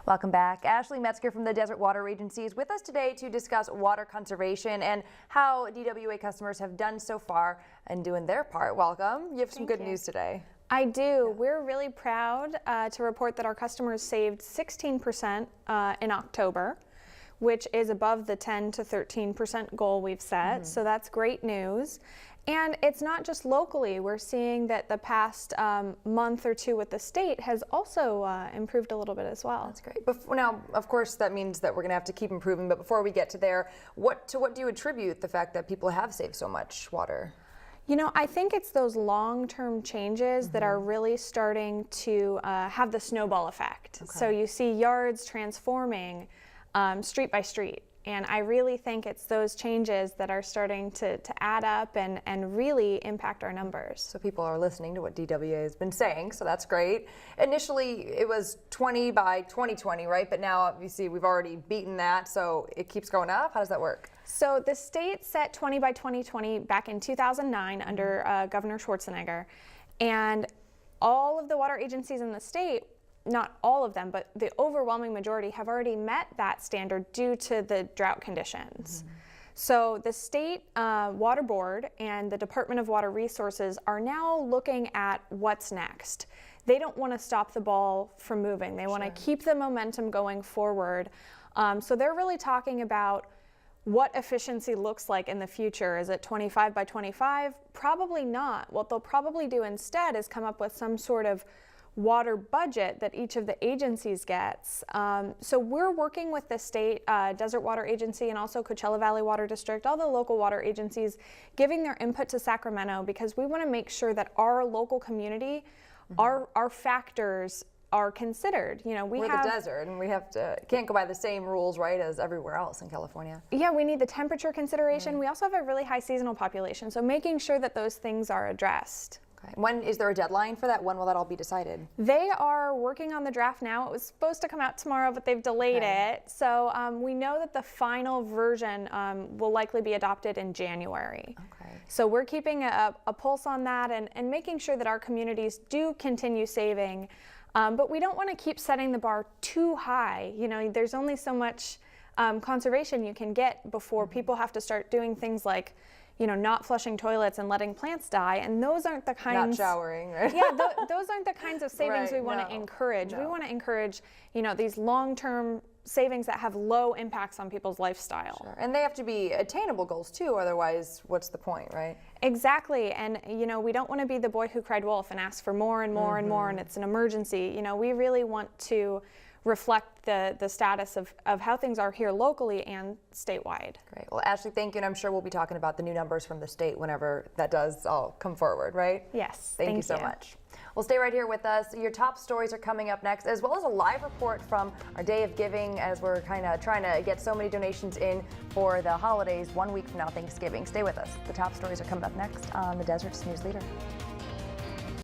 Welcome back. Ashley Metzger from the Desert Water Agency is with us today to discuss water conservation and how DWA customers have done so far and doing their part. Welcome. You have some good news today. I do. We're really proud to report that our customers saved 16% in October, which is above the 10 to 13% goal we've set. So that's great news. And it's not just locally. We're seeing that the past month or two with the state has also improved a little bit as well. That's great. Now, of course, that means that we're going to have to keep improving. But before we get to there, what do you attribute the fact that people have saved so much water? You know, I think it's those long-term changes that are really starting to have the snowball effect. Okay. So you see yards transforming street by street. And I really think it's those changes that are starting to add up and really impact our numbers. So people are listening to what DWA has been saying, so that's great. Initially, it was 20 by 2020, right? But now, obviously, we've already beaten that, so it keeps going up. How does that work? So the state set 20 by 2020 back in 2009 under Governor Schwarzenegger. And all of the water agencies in the state, not all of them, but the overwhelming majority have already met that standard due to the drought conditions. So the state water board and the Department of Water Resources are now looking at what's next. They don't want to stop the ball from moving. They want to keep the momentum going forward. So they're really talking about what efficiency looks like in the future. Is it 25 by 25? Probably not. What they'll probably do instead is come up with some sort of water budget that each of the agencies gets. So we're working with the state Desert Water Agency and also Coachella Valley Water District, all the local water agencies, giving their input to Sacramento because we want to make sure that our local community, our factors are considered. You know, we're the desert and we can't go by the same rules, right, as everywhere else in California. Yeah, we need the temperature consideration. We also have a really high seasonal population, so making sure that those things are addressed. When is there a deadline for that? When will that all be decided? They are working on the draft now. It was supposed to come out tomorrow, but they've delayed it. So we know that the final version will likely be adopted in January. So we're keeping a pulse on that and making sure that our communities do continue saving. But we don't want to keep setting the bar too high. You know, there's only so much conservation you can get before people have to start doing things like, you know, not flushing toilets and letting plants die, and those aren't the kinds. Not showering, right? Yeah, those aren't the kinds of savings we want to encourage. We want to encourage, you know, these long-term savings that have low impacts on people's lifestyle. And they have to be attainable goals too, otherwise what's the point, right? Exactly, and you know, we don't want to be the boy who cried wolf and ask for more and more and more, and it's an emergency. You know, we really want to reflect the status of how things are here locally and statewide. Great. Well, Ashley, thank you, and I'm sure we'll be talking about the new numbers from the state whenever that does all come forward, right? Yes. Thank you so much. Well, stay right here with us. Your top stories are coming up next, as well as a live report from our Day of Giving as we're kind of trying to get so many donations in for the holidays 1 week from now, Thanksgiving. Stay with us. The top stories are coming up next on the Desert's News Leader.